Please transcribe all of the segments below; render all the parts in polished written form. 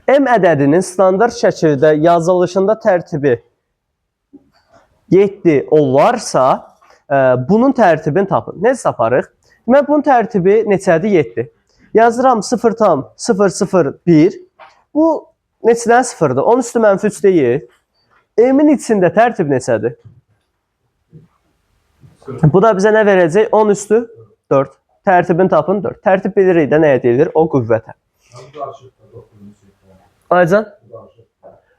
M ədədinin standart şəkildə yazılışında tərtibi 7 olarsa, bunun tərtibini tapın. Necə taparıq? Demək, bunun tərtibi neçədir? 7. Yazıram 0,001. Bu neçədən 0-dır? 10 üstü mənfi 3 deyil. M-in içində tərtib neçədir? Bu da bizə nə verəcək? 10 üstü 4. Tərtibini tapın 4. Tərtib bilirik də nəyə deyilir? O qüvvətə. Aycan?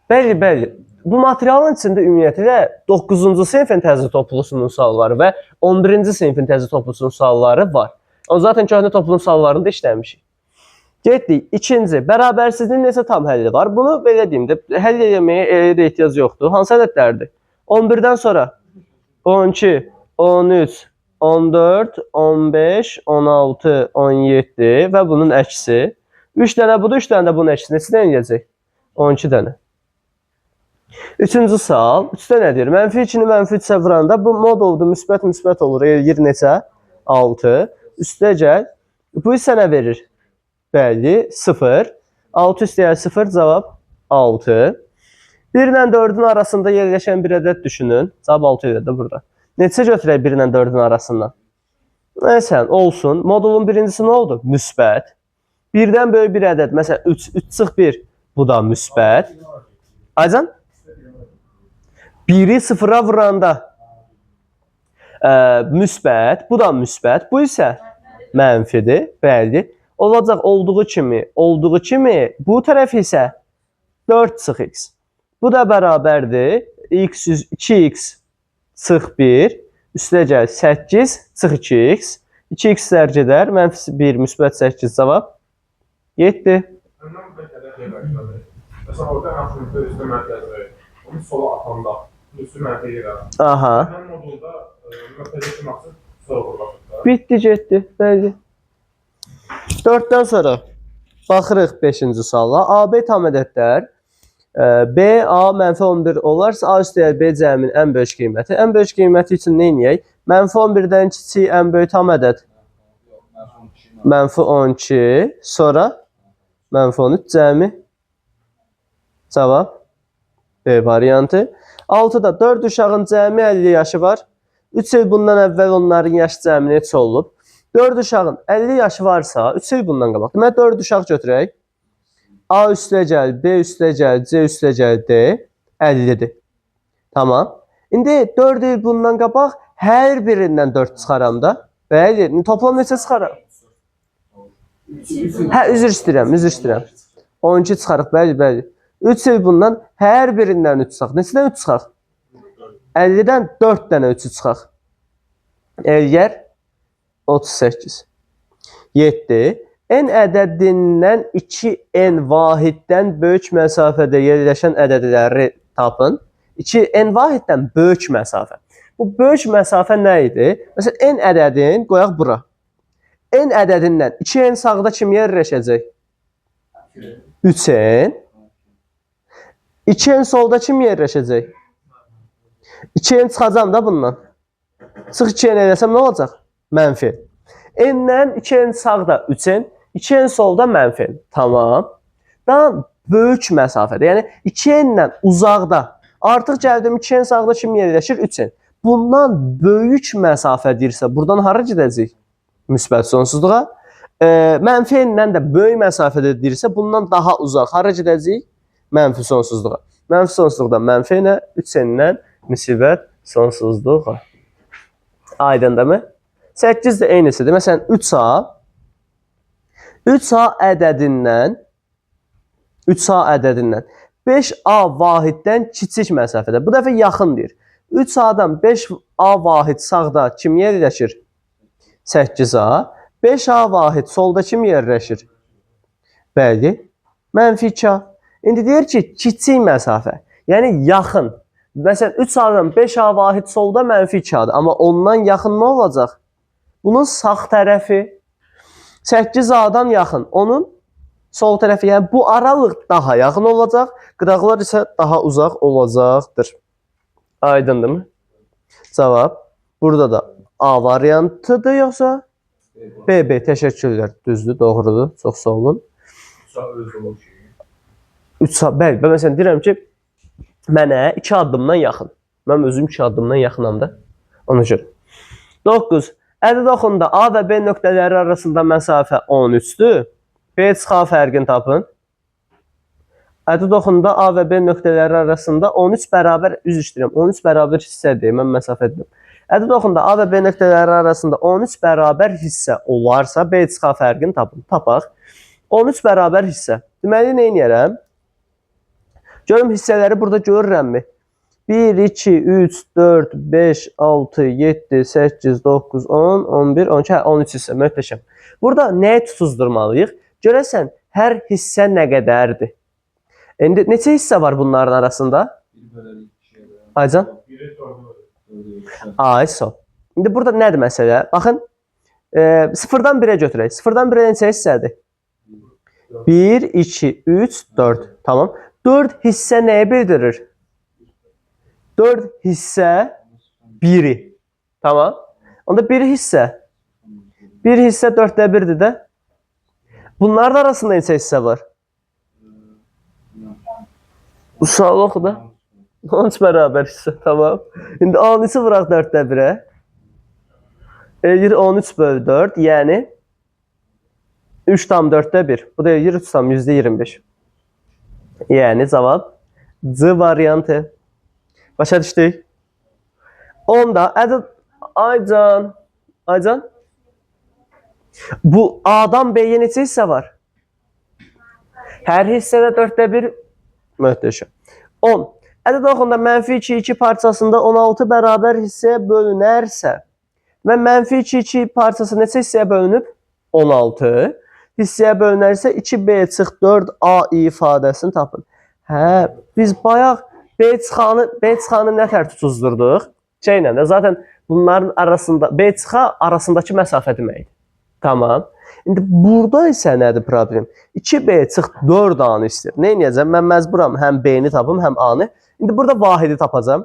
Bəli, bəli. Bu materialın içində ümumiyyətlə 9-cu sinifin təzə toplusunun sualları və 11-ci sinifin təzə toplusunun sualları var. O zaten köhnə toplum suallarını da işləmişik. Getdik. İkinci, bərabərsizliyin neçə tam həlli var? Bunu belə deyim də, həll eləməyə elə də ehtiyac yoxdur. Hansı ədədlərdir? 11-dən sonra 12, 13, 14, 15, 16, 17 və bunun əksi. 3 dənə budur, 3 dənə də bunun əksi. Neçə dənə gələcək? 12 dənə. Üçüncü sual. 3-də nə deyir? Mənfi 2-ni mənfi 3-ə vuranda bu mod oldu, müsbət olur. Elgir neçə? 6. Üstə gəl. Bu isə nə verir? Bəli, 0. 6 üstəyə 0, cavab 6. 1 ilə 4-ün arasında yerləşən bir ədəd düşünün. Cavab 6 ilə də burada. Neçə götürək 1 ilə 4-ün arasından? Məsələn, olsun. Modulun birincisi nə oldu? Müsbət. 1-dən böyük bir ədəd. Məsələn, 3. 3 çıx 1. Bu da müsbət. Aycan? 1-i 0-a vuranda müsbət. Bu da müsbət. Bu isə mənfidir. Bəli. Olacaq olduğu kimi, bu tərəf isə 4 çıx x. Bu da bərabərdir. 2x çıx 1, üstə gəl 8 çıx 2x. 2x dərc edər, mənfi 1, müsbət 8, cavab 7. Məsələn, orada əmrində üstə mənfi yazırıq. Onu sola atanda, üstü mənfi yerə. Aha. Mən modulda mərtəbəsi məqsəd sola vurulur. Bitdi, getdi, bəli. 4-dən sonra baxırıq 5-ci suala. AB tam ədədlər. B, A mənfi 11 olarsa, A üstəyə B cəmin ən böyük qiyməti. Ən böyük qiyməti üçün nə edək? Mənfi 11-dən kiçik ən böyük tam ədəd. Mənfi 12. Sonra mənfi 13 cəmi. Cavab B variantı. 6-da 4 uşağın cəmi 50 yaşı var. 3 il bundan əvvəl onların yaş cəmi neçə olub? 4 uşağın 50 yaşı varsa, 3 il bundan qabaq. Demək, 4 uşaq götürək. A üstə gəl, B üstə gəl, C üstə gəl, D 50-dir. Tamam. İndi 4 il bundan qabaq hər birindən 4 çıxaram da. Bəli, toplam neçə çıxaram? Hə, üzr istəyirəm. 12 çıxarıq, bəli. 3 il bundan hər birindən 3 çıxaq. Neçədən 3 çıxaq? 50-dən 4 dənə 3'ü çıxaq. Elgər 38. 7. N ədədindən 2n vahiddən böyük məsafədə yerləşən ədədləri tapın. 2n vahiddən böyük məsafə. Bu böyük məsafə nə idi? Məsələn, n ədədin qoyaq bura. N ədədindən 2n sağda kim yerləşəcək? 3n. 2n solda kim yerləşəcək? 2n çıxacam da bundan. Çıx 2n eləsəm nə olacaq? Mənfi. N-dən 2n sağda 3n, 2n solda mənfi. Tamam. Daha böyük məsafədə. Yəni 2n-dən uzaqda. Artıq gəldim 2n sağda kim yerləşir? 3n. Bundan böyük məsafədirsə, buradan hara gedəcək? Müsbət sonsuzluğa. Mənfi n-dən də böyük məsafədirsə, bundan daha uzaq. Hara gedəcək? Mənfi sonsuzluğa. Mənfi sonsuzluqdan mənfi nə? 3n-dən müsbət sonsuzluğa. Aydındır mı? 8 də eynisidir. Məsələn, 3A ədədindən 5A vahiddən kiçik məsafədə. Bu dəfə yaxın deyir. 3A-dan 5A vahid sağda kim yerləşir? 8A. 5A vahid solda kim yerləşir? Bəli. Mənfi 2A. İndi deyir ki, kiçik məsafə. Yəni, yaxın. Məsələn, 3A-dan 5A vahid solda mənfi 2A-dır. Amma ondan yaxın nə olacaq? Bunun sağ tərəfi 8A-dan yaxın. Onun sol tərəfi, yəni bu aralıq daha yaxın olacaq. Qıraqlar isə daha uzaq olacaqdır. Aydındır mı? Cavab burada da A variantıdır yoxsa? B. Təşəkkürlər. Düzdür, doğrudur. Çox sağ olun. Bəli, mən məsələn deyirəm ki, mənə 2 addımdan yaxın. Mən özüm 2 addımdan yaxınam da. Ona görə. 9. Ədəd oxunda A və B nöqtələri arasında məsafə 13-dür. B-X fərqini tapın. Ədəd oxunda A və B nöqtələri arasında 13 bərabər, üzr istəyirəm, 13 bərabər hissədir. Mən məsafə edirəm. Ədəd oxunda A və B nöqtələri arasında 13 bərabər hissə olarsa, B-X fərqini tapın. Tapaq. 13 bərabər hissə. Deməli, nə edirəm? Görüm hissələri burada görürəmmi? 1, 2, 3, 4, 5, 6, 7, 8, 9, 10, 11, 12, 13 hissə. Möhtəşəm. Burada nəyi tutuzdurmalıyıq? Görəsən, hər hissə nə qədərdir? İndi neçə hissə var bunların arasında? Aycan? Ay, sol. İndi burada nədir məsələ? Baxın, 0-dan 1-ə götürək. 0-dan 1-ə neçə hissədir? 1, 2, 3, 4. Tamam. 4 hissə nəyi bildirir? 4 hissə 1-i. Tamam. Onda 1 hissə. 1 hissə 4-də 1-dir də. Bunların arasında neçə hissə var? Sual oxu da. 13 bərabər hissə. Tamam. İndi 10-ı vuraq 4-də 1-ə. 13 bölü 4. Yəni 3 tam 4-də 1. Bu da 3 tam %25. Yəni cavab C variantı. Başa düşdük. Onda ədəd Aycan. Bu A'dan B'yə neçə hissə var? Hər hissədə 4-də 1 möhtəşəm. 10. Ədəd oxunda mənfi 2, 2 parçasında 16 bərabər hissəyə bölünərsə və mənfi 2, 2 parçası neçə hissəyə bölünüb? 16. Hissəyə bölünərsə 2B çıx 4A ifadəsini tapın. Hə, biz bayaq B-çıxanı nə tər tutuzdurduq? Şeylə də, zaten bunların arasında, B-çıxa arasındakı məsafə deməkdir. Tamam. İndi burada isə nədir problem? 2B çıx 4A-nı istəyir. Nə edəcəm? Mən məcburam həm B-ni tapım, həm A-nı. İndi burada vahidi tapacam.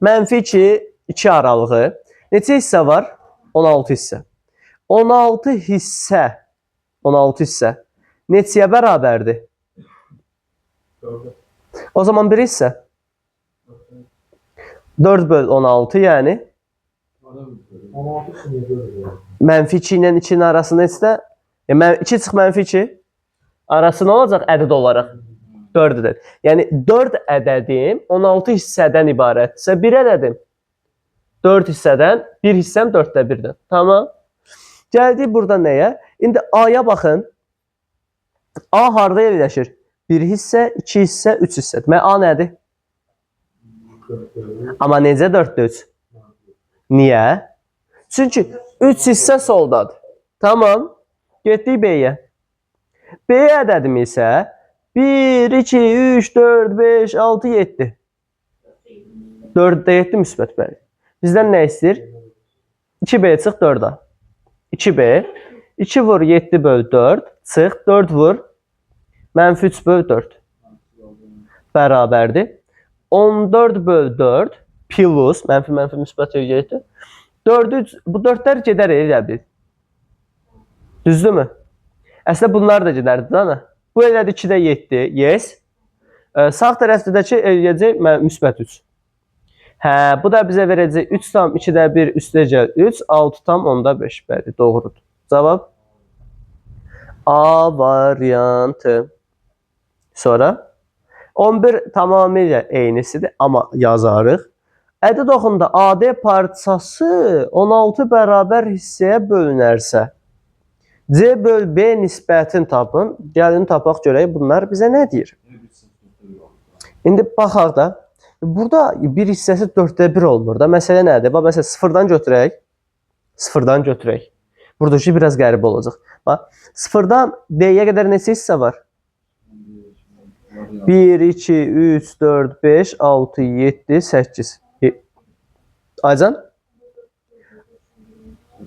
Mənfi 2, 2 aralığı. Neçə hissə var? 16 hissə. 16 hissə neçəyə bərabərdir? 4. O zaman 1 hissə. 4 böl 16 yəni 16 sınır görür. mənfi 2 ilə 2-nin arası neçədə? 2 çıx mənfi 2 arası nə olacaq ədəd olaraq? 4 ədəd. Yəni 4 ədədim 16 hissədən ibarətdirsə 1 ədədim 4 hissədən 1 hissəm 4-də 1-dən. Tamam. Gəldik burada nəyə? İndi A-ya baxın. A harda yerləşir? 1 hissə, 2 hissə, 3 hissə. Demək A nədir? Amma necə 4-də 3? Niyə? Çünki 3 hissə soldadır. Tamam. Getdik B-yə. B ədədim isə 1, 2, 3, 4, 5, 6, 7. 4-də 7 müsbət bəli. Bizdən nə istəyir? 2B çıx 4A. 2B. 2 vur 7 böl 4. Çıx 4 vur. Mənfi 3 böl 4. Bərabərdir. 14 böl 4 plus mənfi müsbət ögəydir. 4'ü bu 4'lər gedər elə bil. Düzdürmü? Əslində bunlar da gedərdi da. Bu elədi 2-də 7. Yes. Sağ tərəfdəki eləyəcək müsbət 3. Hə, bu da bizə verəcək 3 tam 2-də 1 üstə gəl 3, 6 tam 10-da 5. Bəli, doğrudur. Cavab A variantı. Sonra 11 tamamilə eynisidir, amma yazarıq. Ədəd oxunda AD parçası 16 bərabər hissəyə bölünərsə, C böl B nisbətini tapın. Gəlin tapaq görək bunlar bizə nə deyir? İndi baxaq da. Burada bir hissəsi 4'də 1 olmur da. Məsələ nədir? Bax, məsələn, 0-dan götürək. 0-dan götürək. Burada şey biraz qəribə olacaq. Bax, 0-dan D-yə qədər neçə hissə var? 1, 2, 3, 4, 5, 6, 7, 8. Aycan?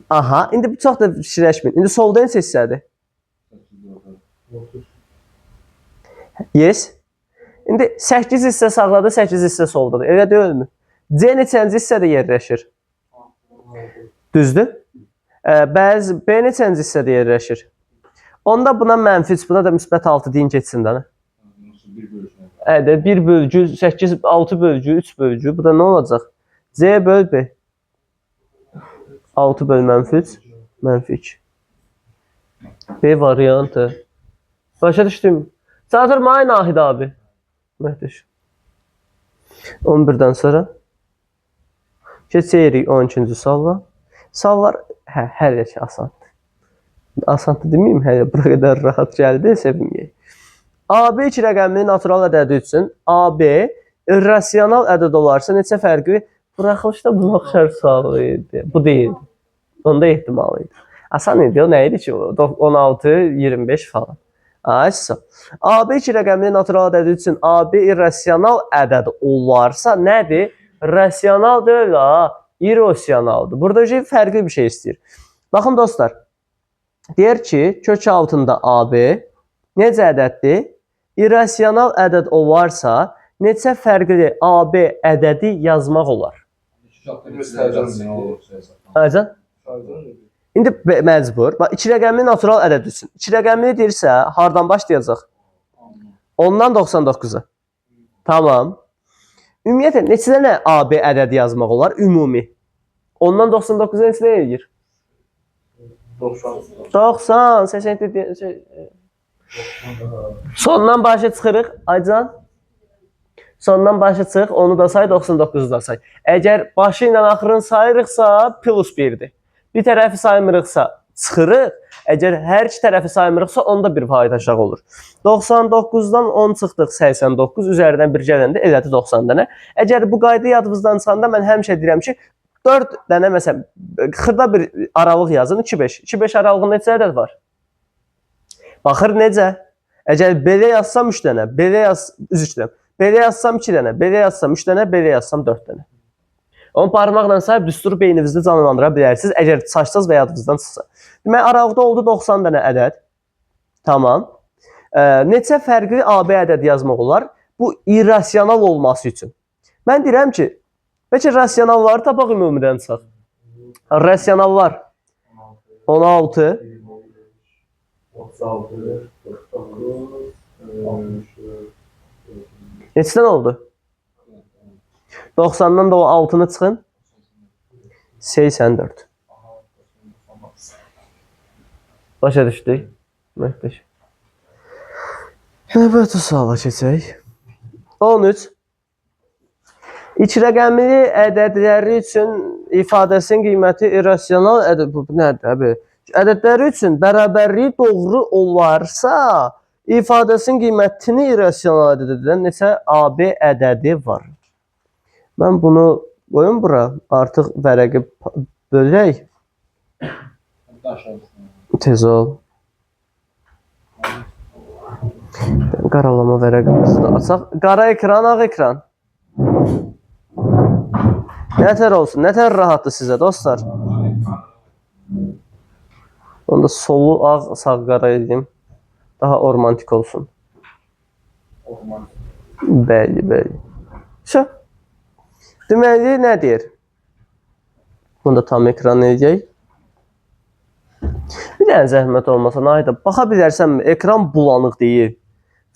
Aha, indi çox da fikirləşməyin. İndi solda neçə hissədir? Yes. İndi 8 hissə sağdadır, 8 hissə soldadır. Elə deyilmi? C neçənci hissədə yerləşir? Düzdür? Bəzi B neçənci hissədə yerləşir? Onda buna mənfi 3, buna da müsbət 6 deyin keçsin də. Ədəd 1 bölgü 8, 6 bölgü 3 bölgü. Bu da nə olacaq? C böl B. 6 böl mənfi 3, mənfi 2. B variantı. Başa düşdüm. Çatır mənə Nahid abi. Məhdəş. 11-dən sonra keçirik 12-ci sualla. Suallar hər şey asandır. Asandır deməyim, bura qədər rahat gəldi, sevinməyək. AB 2 rəqəminin natural ədədi üçün AB irrasional ədəd olarsa neçə fərqli? Buraxılışda buna oxşar sual idi. Bu deyildi. Onda ehtimal idi. Asan idi, o nə idi ki? 16, 25 falan. Aysa. AB 2 rəqəminin natural ədədi üçün AB irrasional ədəd olarsa nədir? Rasional deyil ha, irrasionaldır. Burada fərqli bir şey istəyir. Baxın dostlar. Deyir ki, kök altında AB necə ədəddir? İrrasional ədəd olarsa neçə fərqli AB ədədi yazmaq olar? Aycan? İndi məcbur. Bax 2 rəqəmli natural ədəd üçün. 2 rəqəmli deyirsə, hardan başlayacaq? 10-dan 99-a. Tamam. Ümumiyyətlə neçə dənə AB ədədi yazmaq olar? Ümumi. 10-dan 99-a neçə dənə eləyir? 90, 80, sondan başa çıxırıq, Aycan. Sondan başa çıx, onu da say, 99'u da say. Əgər başı ilə axırını sayırıqsa, plus 1'dir. Bir tərəfi saymırıqsa, çıxırıq. Əgər hər iki tərəfi saymırıqsa, onda bir faiz aşağı olur. 99'dan 10 çıxdıq, 89, üzərindən bir gələndə elədi 90 dənə. Əgər bu qayda yadınızdan çıxanda, mən həmişə deyirəm ki, 4 dənə, məsələn, xırda bir aralıq yazın, 2-5. 2-5 aralığında neçə ədəd var? Baxır necə? Əgər belə yazsam 3 dənə, belə üzr istəyirəm. Belə yazsam 2 dənə, belə yazsam 3 dənə, belə yazsam 4 dənə. Onu parmaqla sayıb düsturu beyninizdə canlandıra bilərsiniz, əgər saçsız və yadınızdan çıxsa. Demək, aralıqda oldu 90 dənə ədəd. Tamam. Neçə fərqli AB ədəd yazmaq olar? Bu irrasional olması üçün. Mən deyirəm ki, bəlkə rasionalları tapaq ümumidən çıxaq. Rasionallar 16, 36, 49, neçədən oldu? 90'dan da o 6'ını çıxın. 84. Başa düşdük. Məhdəş. Növbəti suala keçək. 13. İki rəqəmli ədədləri üçün ifadəsinin qiyməti irrasional ədəd. Bu nədir abi? Ədədləri üçün bərabərliyi doğru olarsa, ifadəsinin qiymətini irrasional ədəd edən neçə AB ədədi var? Mən bunu qoyum bura. Artıq vərəqi bölək. Tez ol. Qaralama vərəqimizi də açaq. Qara ekran, ağ ekran. Nətər olsun? Nətər rahatdır sizə dostlar? Onda solu ağ, sağ qara edeyim. Daha ormantik olsun. Bəli, bəli. Şö. Deməli, nə deyir? Bunu da tam ekran edəcək. Bir dənə zəhmət olmasa, Nahida, baxa bilərsənmi? Ekran bulanıq deyil.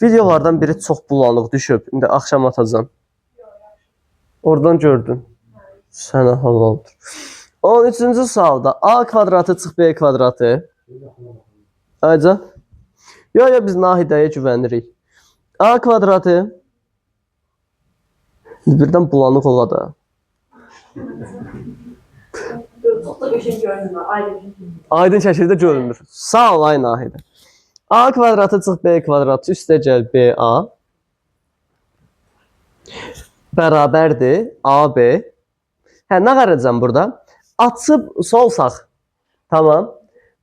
Videolardan biri çox bulanıq düşüb. İndi axşam atacağım. Oradan gördün. Sənə halaldır. 13-cü sualda A kvadratı çıx B kvadratı. Ayca. Yo, biz Nahidəyə güvənirik. A kvadratı. Birdən bulanıq ola da. Aydın şəkildə görünmür. Sağ ol, ay Nahidə. A kvadratı çıx B kvadratı üstə gəl BA. Bərabərdir AB. Nə qaracam burada? Açıb sol sağ. Tamam.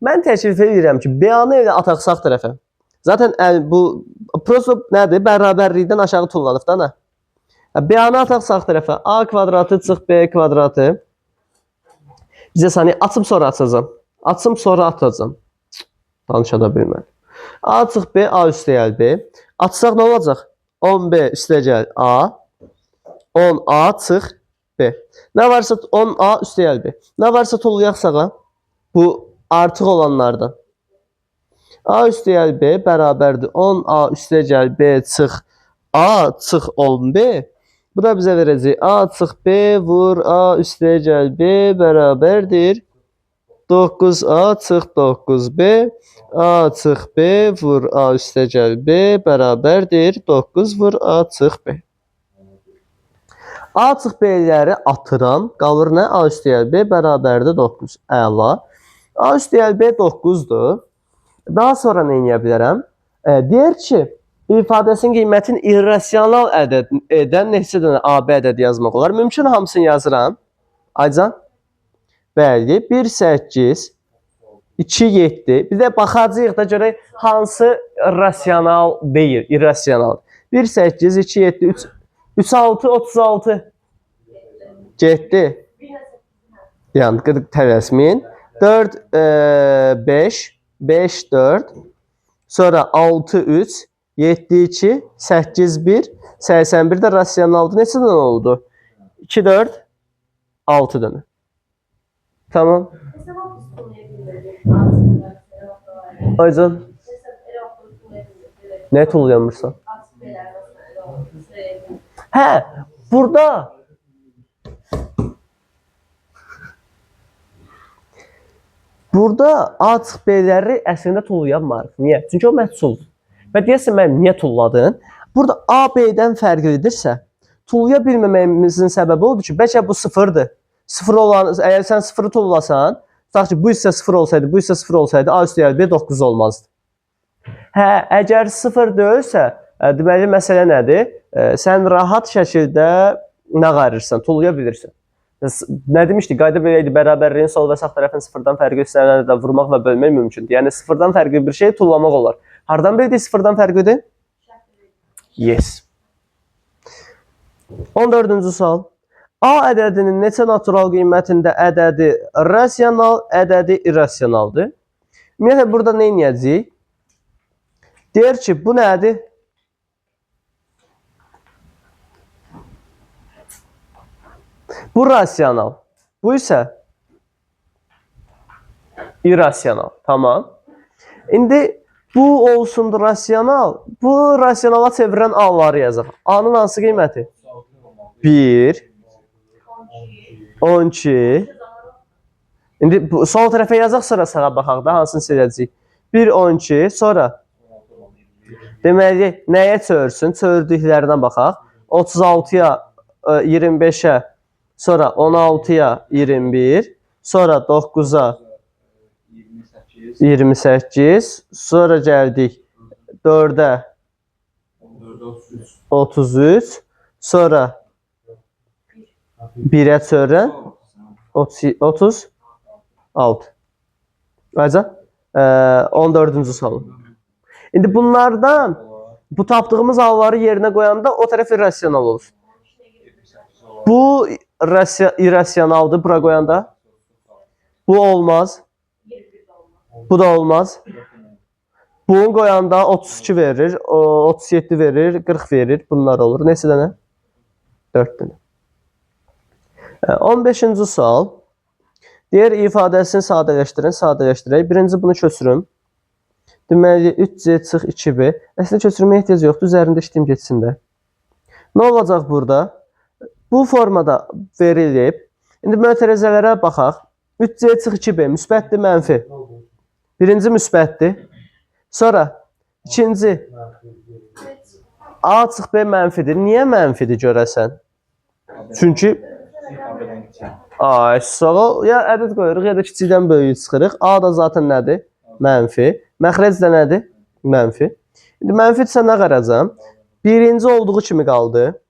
Mən təklif edirəm ki, BA-nı elə ataq sağ tərəfə. Zaten bu prosto nədir? Bərabərlikdən aşağı tullanıb da nə? BA-nı ataq sağ tərəfə. A kvadratı çıx B kvadratı. Bizə saniyə açıb sonra açacağım. Açım sonra atacağım. Danışa da bilmədim. A çıx B, A üstə gəl B. Açsaq nə olacaq? 10B üstə gəl A. 10A çıx B. Nə varsa 10A üstə gəl B. Nə varsa tullayaq sağa. Bu artıq olanlardan. A üstə gəl B bərabərdir. 10A üstə gəl B çıx A çıx 10B. Bu da bizə verəcək A çıx B vur A üstəyə gəl B bərabərdir 9A çıx 9B. A çıx B vur A üstə gəl B bərabərdir 9 vur A çıx B. A çıx B'ləri atıram. Qalır nə? A üstə gəl B bərabərdir 9. Əla. A üstə gəl B 9-dur. Daha sonra nə edə bilərəm? Deyir ki, ifadəsinin qiymətini irrasional edən neçə dənə AB ədədi yazmaq olar? Mümkün hamısını yazıram. Aycan? Bəli, 1, 8, 2, 7. Bir də baxacağıq da görək hansı rasional deyil, irrasional. 1, 8, 2, 7, 3, 6, 36. Getdi. Yəni, tələsməyin. 4, 5, 5, 4. Sonra 6, 3, 7, 2, 8, 1, 81 də rasionaldır. Neçə dənə oldu? 2, 4, 6 dənə. Tamam. Aycan. Nə tullayamırsan? Hə, burada A çıx B'ləri əslində tullayanmarıq. Niyə? Çünki o məhsuldur. Və deyəsən mən niyə tulladın? Burada A B-dən fərqlidirsə, tullaya bilməməyimizin səbəbi odur ki, bəlkə bu sıfırdır. Sıfır olan, əgər sən sıfırı tullasan, tutaq ki, bu hissə sıfır olsaydı, bu hissə sıfır olsaydı, A üstə gəl B 9 olmazdı. Hə, əgər sıfır deyilsə, deməli məsələ nədir? Sən rahat şəkildə nə qarırsan, tullaya bilirsən. Nə demişdik? Qayda belə idi, bərabərliyin sol və sağ tərəfin sıfırdan fərqli hissələrini də vurmaq və bölmək mümkündür. Yəni, sıfırdan fərqli bir şey tullamaq olar. Hardan bildik sıfırdan fərqlidir? Yes. 14-cü sual. A ədədinin neçə natural qiymətində ədədi rasional, ədədi irrasionaldır? Ümumiyyətlə, burada nə edəcəyik? Deyir ki, bu nədir? Bu rasional. Bu isə irrasional. Tamam. İndi bu olsun rasional. Bu rasionala çevirən A-ları yazaq. A-nın hansı qiyməti? 1, 12. İndi sol tərəfə yazaq, sonra sağa baxaq da hansını siləcəyik. 1, 12, sonra deməli, nəyə çövürsün? Çövürdüklərinə baxaq. 36-ya, 25-ə, sonra 16-ya 21, sonra 9-a 28, sonra gəldik 4-ə 33, sonra 1-ə çövürən 36. Aycan, 14-cü sual. İndi bunlardan bu tapdığımız halları yerinə qoyanda o tərəf irrasional olur. Bu irrasionaldır bura qoyanda. Bu olmaz. Bu da olmaz. Bunu qoyanda 32 verir, 37 verir, 40 verir. Bunlar olur. Neçə dənə? 4 dənə. 15-ci sual. Deyir, ifadəsini sadələşdirin, sadələşdirək. Birinci bunu köçürüm. Deməli, 3C çıx 2B. Əslində köçürməyə ehtiyac yoxdur. Üzərində işləyim geçsin də. Nə olacaq burada? Bu formada verilib. İndi mötərizələrə baxaq. 3C çıx 2B müsbətdir, mənfi. Birinci müsbətdir. Sonra ikinci A çıx B mənfidir. Niyə mənfidir görəsən? Çünki sağ ol. Ya ədəd qoyuruq, ya da kiçikdən böyüyü çıxırıq. A da zaten nədir? Mənfi. Məxrəc də nədir? Mənfi. İndi mənfidirsə nə qaracam? Birinci olduğu kimi qaldı.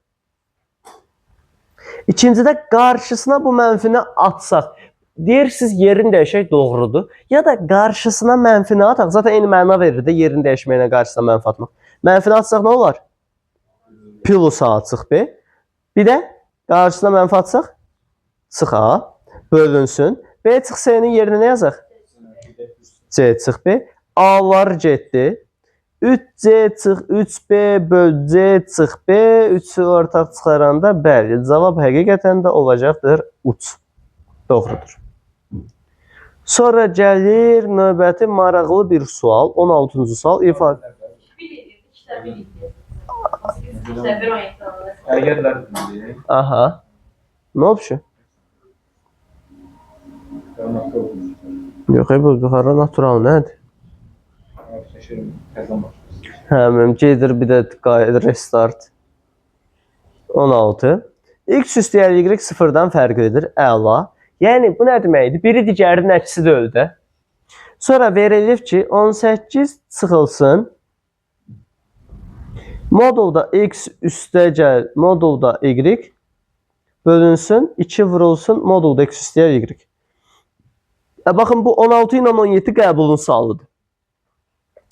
İkincidə qarşısına bu mənfini atsaq. Deyirsiniz yerin dəyişək doğrudur. Ya da qarşısına mənfini ataq. Zaten eyni məna verir də yerin dəyişməyinə qarşısına mənfi atmaq. Mənfini atsaq nə olar? Plus A çıx B. Bir də qarşısına mənfi atsaq çıx A bölünsün. B çıx C-nin yerinə nə yazaq? C çıx B. A-lar getdi. 3C çıx 3B böl C çıx B. 3-ü ortaq çıxaranda bəli. Cavab həqiqətən də olacaqdır uç. Doğrudur. Sonra gəlir növbəti maraqlı bir sual. 16-cı sual. Sefer 17 tamamladı. Əgərlər bildi, Aha. Ne yapıyor? qanatlı olmuş. Yok, bu buxara natural nədir? Şeşirim, kazanmış. Həmim gedir bir də qayıdır restart. 16. X üstəgəl Y sıfırdan fərqlidir. Əla. Yəni bu nə deməkdir? Biri digərinin əksi deyil də. Sonra verilir ki 18 çıxılsın. Modulda X üstəgəl modulda Y bölünsün. 2 vurulsun modulda X üstəgəl Y. Baxın bu 16 ilə 17 qəbulun sualıdır.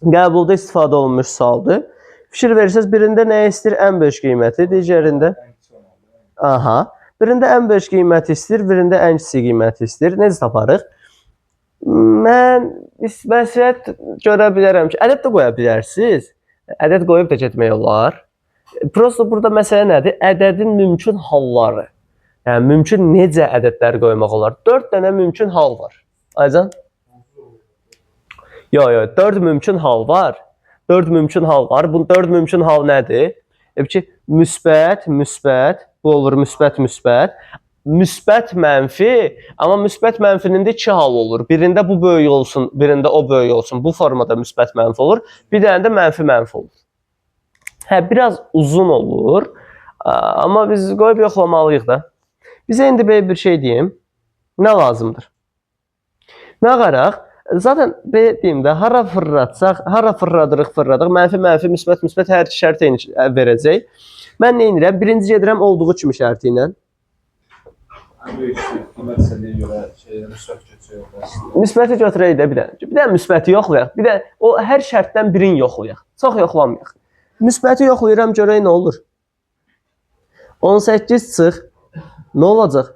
Qəbulda istifadə olunmuş sualdır. Fikir verirsiniz, birində nə istəyir? Ən böyük qiyməti, digərində aha. Birində ən böyük qiyməti istəyir, birində ən kiçik qiyməti istəyir. Necə taparıq? Mən məsləhət görə bilərəm ki, ədəd də qoya bilərsiniz. Ədəd qoyub da getmək olar. Prosta burada məsələ nədir? Ədədin mümkün halları. Yəni mümkün necə ədədlər qoymaq olar? 4 dənə mümkün hal var. Aycan? Yo, 4 mümkün hal var. 4 mümkün hal var. Bu 4 mümkün hal nədir? Ki, müsbət, bu olur müsbət, müsbət mənfi, amma müsbət mənfinin də 2 hal olur. Birində bu böyük olsun, birində o böyük olsun. Bu formada müsbət mənfi olur. Bir dənə də mənfi olur. Hə, biraz uzun olur. Amma biz qoyub yoxlamalıyıq da. Bizə indi belə bir şey deyim. Nə lazımdır? Nə qaraq? Zaten belə deyim də, hara fırlatsaq, hara fırladırıq, mənfi, müsbət hər iki şərt eyni verəcək. Mən nə edirəm? Birinci gedirəm olduğu kimi şərti ilə. Məsələyə görə müsbət götürüyorlar. Müsbəti götürək də bir dənə. Bir dənə müsbəti yoxlayaq. Bir də o hər şərtdən birini yoxlayaq. Çox yoxlamayaq. Müsbəti yoxlayıram, görək nə olur. 18 çıx. Nə olacaq?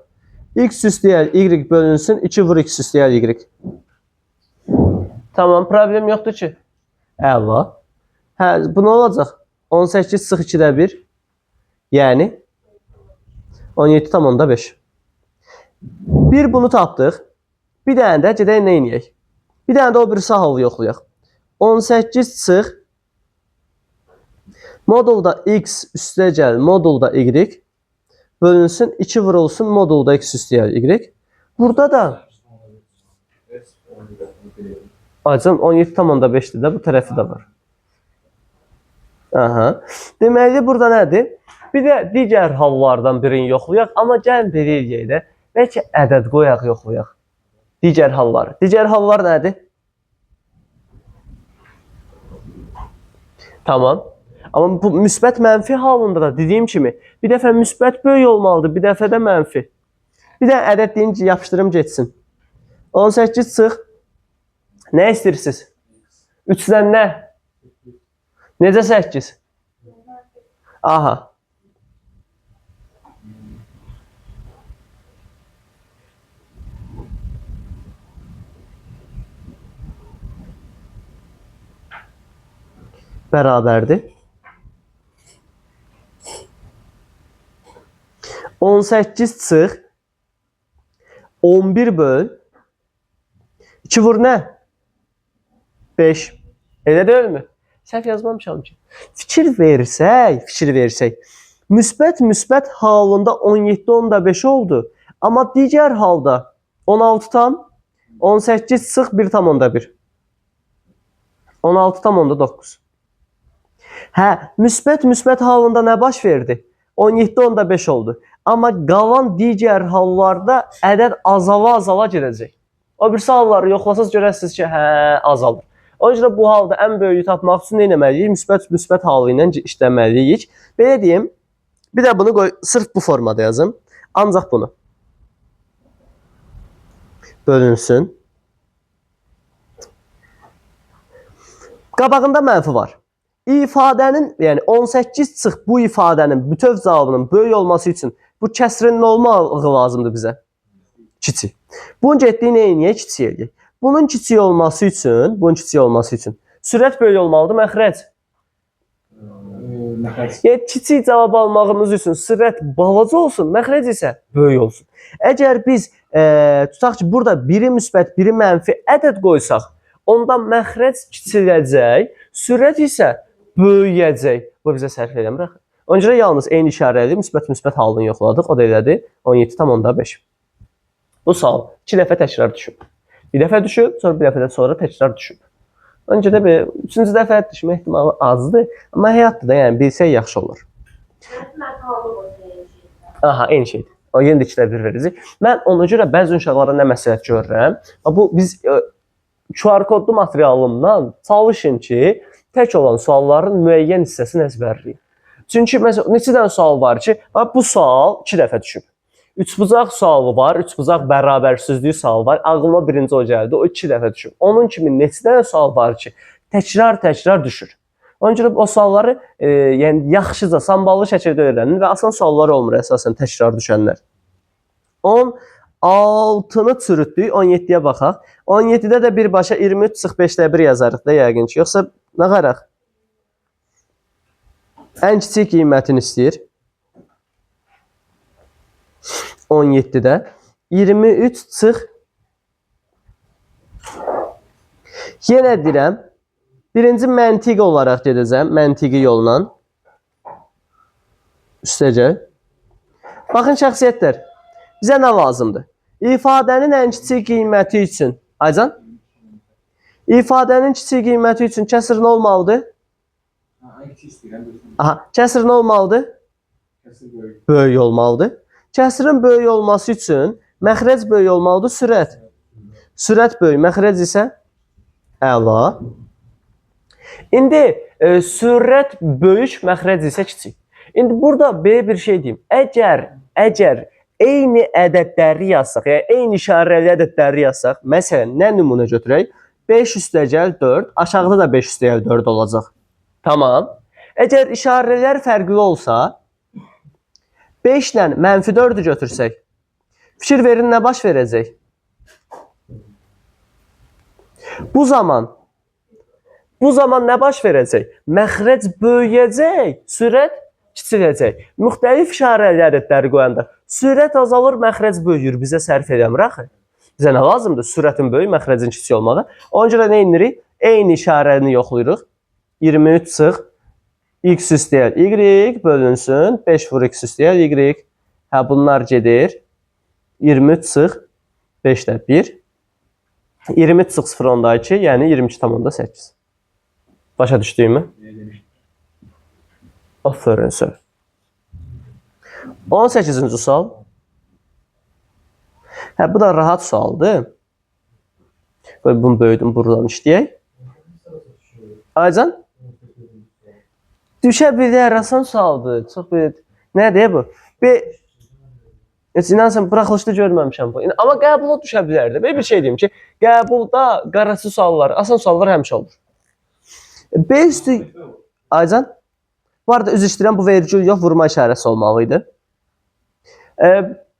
X üstəgəl Y bölünsün, 2 vur X üstəgəl Y. Tamam, problem yoxdur ki. Əla. Hə, bu nə olacaq? 18 sıx 2-də 1. Yəni 17,5. Bir bunu tapdıq. Bir dənə də gedək nə edək? Bir dənə də o birisi halı yoxlayaq. 18 sıx modulda X üstəgəl modulda Y bölünsün, 2 vurulsun modulda X üstəgəl Y. Burada da Acım 17,5'dir də, bu tərəfi də var. Aha. Deməli, burada nədir? Bir də digər hallardan birini yoxlayaq, amma gəlin belə eləyək də. Bəlkə ədəd qoyaq, yoxlayaq. Digər hallar. Digər hallar nədir? Tamam. Amma bu müsbət mənfi halında da dediyim kimi, bir dəfə müsbət böyük olmalıdır, bir dəfə də mənfi. Bir də ədəd deyim ki, yapışdırım geçsin. 18 çıx. Nə istəyirsiniz? 3-dən nə? Necə 8? Aha. Bərabərdir. 18 çıx. 11 böl. 2 vur nə? 5. Elə deyilmi? Səhv yazmamışam ki. Fikir versək. Müsbət halında 17,5 oldu. Amma digər halda 16 tam, 18 sıx 1,1. 16,9. Hə, müsbət halında nə baş verdi? 17,5 oldu. Amma qalan digər hallarda ədəd azala gedəcək. O birisi halları yoxlasaz görərsiniz ki, hə, azalır. O yüzden bu halda en böyüyü tapmaq üçün nə etməliyik? Müsbət halı ilə işləməliyik. Belə deyim, bir də bunu qoy, sırf bu formada yazım. Ancaq bunu. Bölünsün. Qabağında mənfi var. İfadənin, yəni 18 çıx bu ifadənin bütöv cavabının böyük olması üçün bu kəsrin nə olmağı lazımdır bizə? Kiçik. Bunun getdiyi nə eləyək? Kiçik eləyək. Bunun kiçik olması üçün, sürət böyük olmalıdır, məxrəc. Yəni kiçik cavab almağımız üçün sürət balaca olsun, məxrəc isə böyük olsun. Əgər biz tutaq ki, burada biri müsbət, biri mənfi ədəd qoysaq, onda məxrəc kiçiləcək, sürət isə böyüyəcək. Bu bizə sərf eləmir axı. Ona görə yalnız eyni işarəli müsbət halını yoxladıq. O da elədi 17,5. Bu sual 2 dəfə təkrar düşüb. Bir dəfə düşüb, sonra bir dəfədən sonra təkrar düşüb. Öncə də bir 3-cü dəfə düşmə ehtimalı azdır, amma həyatda da yəni bilsək yaxşı olur. Aha, eyni şeydir. O yenə də 2 dəfə verəcək. Mən ona görə bəzi uşaqlara nə məsləhət görürəm? Bu biz QR kodlu materialımdan çalışın ki, tək olan sualların müəyyən hissəsini əzbərləyin. Çünki məsələn neçə dənə sual var ki, bu sual 2 dəfə düşüb. Üçbucaq sualı var, üçbucaq bərabərsizliyi sualı var. Ağlıma birinci o gəldi, o 2 dəfə düşüb. Onun kimi neçə dənə sual var ki, təkrar düşür. Ona görə o sualları yəni yaxşıca, samballı şəkildə öyrənin və asan suallar olmur əsasən təkrar düşənlər. 16-nı çürütdük, 17-yə baxaq. 17-də də birbaşa 23-5-də 1 yazarıq da yəqin ki, yoxsa nə qaraq? Ən kiçik qiymətini istəyir. 17-də 23 çıx. Yenə deyirəm, birinci məntiqi olaraq gedəcəm, məntiqi yolla. Üstəcək. Baxın şəxsiyyətlər, bizə nə lazımdır? İfadənin ən kiçik qiyməti üçün, Aycan? İfadənin kiçik qiyməti üçün kəsr nə olmalıdır? Aha, kəsr nə olmalıdır? Böyük olmalıdır. Kəsrin böyük olması üçün məxrəc böyük olmalıdır, sürət. Sürət böyük, məxrəc isə əla. İndi sürət böyük, məxrəc isə kiçik. İndi burada belə bir şey deyim. Əgər eyni ədədləri yazsaq, yəni eyni işarəli ədədləri yazsaq, məsələn, nə nümunə götürək? 5 üstəgəl 4, aşağıda da 5 üstəgəl 4 olacaq. Tamam. Əgər işarələr fərqli olsa, 5 ilə -4-ü götürsək, fikir verin nə baş verəcək? Bu zaman nə baş verəcək? Məxrəc böyüyəcək, sürət kiçiləcək. Müxtəlif işarəli ədədləri qoyanda sürət azalır, məxrəc böyüyür. Bizə sərf eləmir axı. Bizə nə lazımdır? Sürətin böyük, məxrəcin kiçik olmağı. Ona görə nə edirik? Eyni işarəni yoxlayırıq. 23 çıx x üstəyəl y bölünsün 5 vur x üstəyəl y. Hə, bunlar gedir. 23 çıx 5-də 1. 23 çıx 0,2, yəni 22,8. Başa düşdüyümü? Aferin sir. 18-ci sual. Hə, bu da rahat sualdır. Bunu böyüdüm, buradan işləyək. Aycan? Düşə bilər, asan sualdır. Çox böyük. Nədir bu? İnansan, buraxılışda görməmişəm bu. Amma qəbula düşə bilərdi. Belə bir şey deyim ki, qəbulda qarası suallar, asan suallar həmişə olur. B üstü... Aycan? Bu arada üzr istəyirəm, bu vergül yox, vurma işarəsi olmalıydı.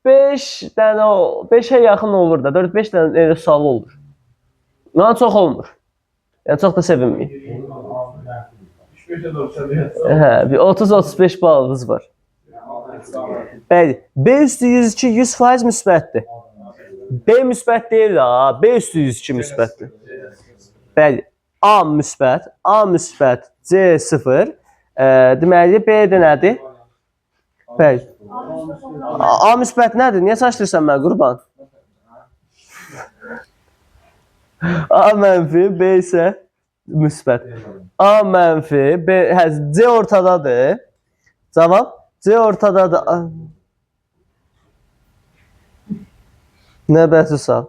5'ə yaxın olur da, 4-5 dənə sual olur. Buna çox olmur. Yəni çox da sevinməyin. Hə, bir 30-35 balınız var. Bəli, B üstü 102 100% müsbətdir. B müsbət deyil ha, B üstü 102 müsbətdir. Bəli, A müsbət, C 0. Deməli, B də nədir? Bəli. A müsbət nədir? Niyə çaşdırırsan mən qurban? A mənfi, B isə müsbət. A mənfi, B, C ortadadır. Cavab C ortadadır. Növbəti sual.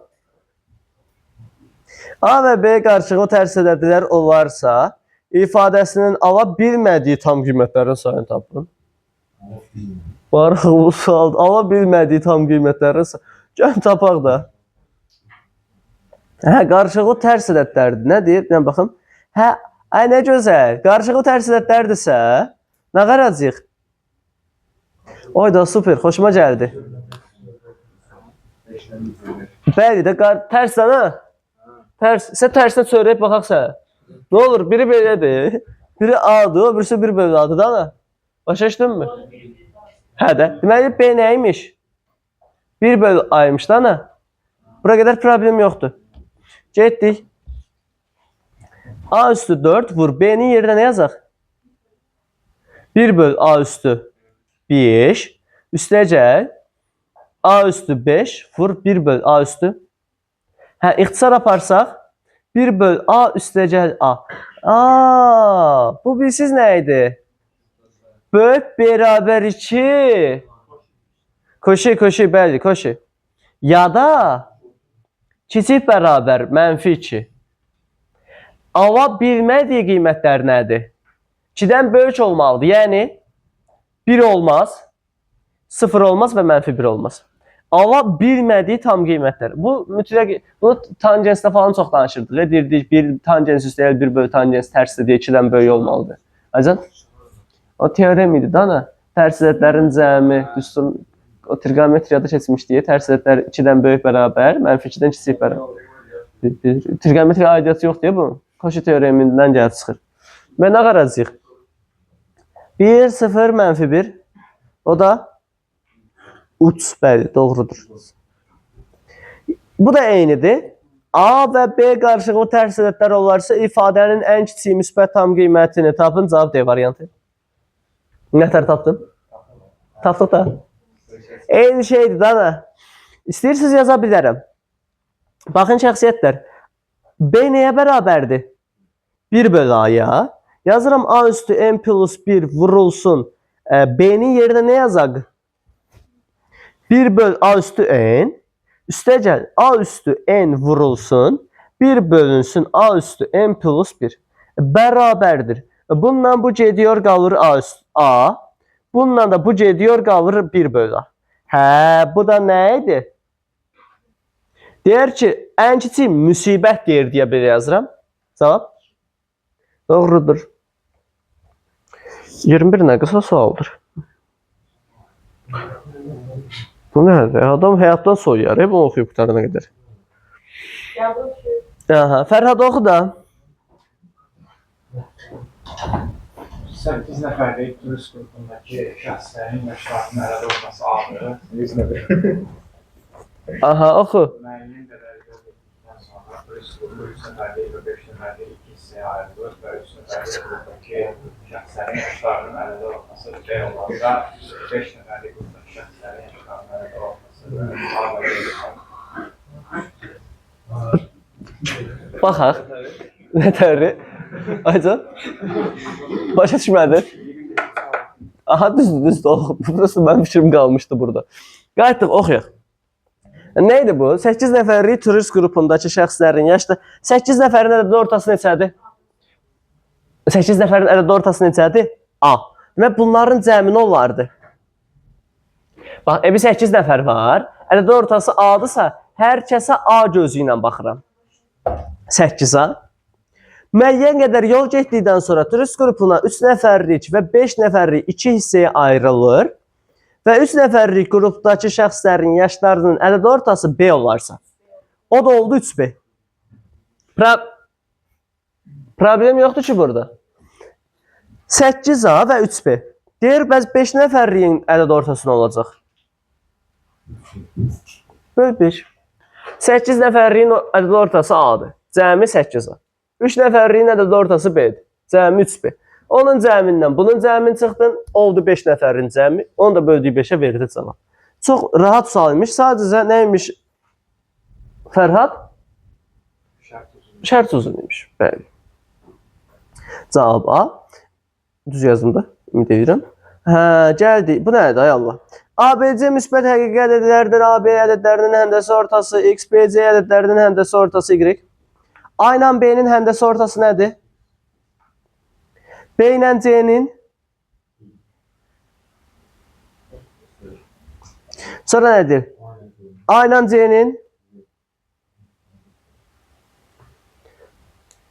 A və B qarşılıqlı tərs ədədlər olarsa, ifadəsinin ala bilmədiyi tam qiymətlərin sayını tapın. Maraqlı sual. Ala bilmədiyi tam qiymətlərin sayını. Gəlin tapaq da. Hə, qarşılıqlı tərs ədədlərdir. Nə deyir? Nə baxın. Hə, ay nə gözəl. Qarşılıqlı tərs ədədlərdirsə, nə qaracıq? Oy da super, xoşuma gəldi. Bəli də, tərsdən ha? Sən tərsinə çörəyib baxaq sən. Nə olur, biri belədir. Biri A-dır, birisi 1/A-dır da ana. Başa düşdün mü? Hə də. Deməli, B nəymiş? 1/A-ymış da ana. Bura qədər problem yoxdur. Getdik. A üstü 4 vur. B-nin yerinə nə yazaq? 1 böl A üstü 5 üstəcək A üstü 5 vur 1 böl A üstü. Hə, ixtisar aparsaq 1 böl A üstəcək A. Bu bilsiz nə idi? Böyük beraber 2. Koşu, bəli, koşu. Ya da kiçik bərabər mənfi 2. Ala bilmədiyi qiymətlər nədir? 2-dən böyük olmalıdır. Yəni 1 olmaz, 0 olmaz və mənfi 1 olmaz. Ala bilmədiyi tam qiymətlər. Bu mütləq, bunu tangensdə falan çox danışırdıq. Deyirdik, 1 tangens üstəgəl 1 bölü tangens tərsdir deyə 2-dən böyük olmalıdır. Acan? O teorem idi da ana. Tərsizətlərin cəmi, düsturun, o trigonometriyada keçmişdik. Tərsizətlər 2-dən böyük bərabər, mənfi 2-dən kiçik bərabər. Trigonometriya aidiyyatı yoxdur ya bu. Koşu teoremindən gəlib çıxır. Və nə qaracaq? 1, 0, mənfi 1. O da uç, bəli, doğrudur. Bu da eynidir. A və B qarşılıqlı tərsizətlər olarsa ifadənin ən kiçik müsbət tam qiymətini tapın. Cavab D variantı. Nətər tapdın? Tapdıq da. Eyni şeydir da ana. İstəyirsiniz yaza bilərəm. Baxın şəxsiyyətlər. B nəyə bərabərdir? 1 bölü A-ya. Yazıram A üstü n plus 1 vurulsun. B'nin yerinə nə yazaq? 1 böl A üstü n. Üstəcəl A üstü n vurulsun. 1 bölünsün A üstü n plus 1. Bərabərdir. Bununla bu gediyor qalır A üstü A. Bununla da bu gediyor qalır 1 bölü A. Hə, bu da nə idi? Deyər ki, ən kiçik müsibət deyir deyə belə yazıram. Cavab? Doğrudur. 21 nə qısa sualdır. Bu nədir? Adam həyatdan soyuyar, bunu oxuyub qutarana qədər. Aha, Fərhad oxu da. 8 nəfərlik turist qrupundakı şəxslərin yaşlarının əldə olması ağrı. Aha, oxu. Müəyyən qədər gördükdən sonra turist qrupu 3 nəfərlik və 5 nəfərlik 2 hissəyə ayrılır və 3 nəfərlik qrupdakı şəxslərin yaşlarının əldə olması B olanda 5 nəfərlik qrupdakı şəxslərin yaşlarının əldə olması Baxaq. Nətəri? Aycan? Başa düşmədi. Aha, düzdür. Burası mənim fikrim qalmışdı burada. Qayıtdıq, oxuyaq. Nə idi bu? 8 nəfərlik turist qrupundakı şəxslərin yaşda 8 nəfərin ədəd ortası neçədir? 8 nəfərin ədəd ortası neçədir? A. Demək, bunların cəmi nə olardı? Bax, bir 8 nəfər var. Ədəd ortası A-dırsa, hər kəsə A gözü ilə baxıram. 8-a. Müəyyən qədər yol getdikdən sonra turist qrupuna 3 nəfərlik və 5 nəfərlik 2 hissəyə ayrılır və 3 nəfərlik qrupdakı şəxslərin yaşlarının ədəd ortası B olarsa, o da oldu 3B. Problem yoxdur ki burada. 8A və 3B. Deyir, bəs 5 nəfərliyin ədəd ortası nə olacaq? Böl 5. 8 nəfərliyin ədəd ortası A-dır. Cəmi 8A. 3 nəfərliyin ədəd ortası B-dir. Cəmi 3B. Onun cəmindən bunun cəmini çıxdın, oldu 5 nəfərin cəmi. Onu da böldüyü 5-ə verdi cavab. Çox rahat sual imiş. Sadəcə nəymiş Fərhad? Şərt uzun imiş. Bəli. Cavab A. Düz yazdım da, ümid edirəm. Hə, gəldi. Bu nədir, ay Allah? ABC müsbət həqiqi ədədlərdir. AB ədədlərinin həndəsi ortası X, BC ədədlərinin həndəsi ortası Y. A ilə B-nin həndəsi ortası nədir? B ilə C-nin. Sonra nədir? A ilə C-nin.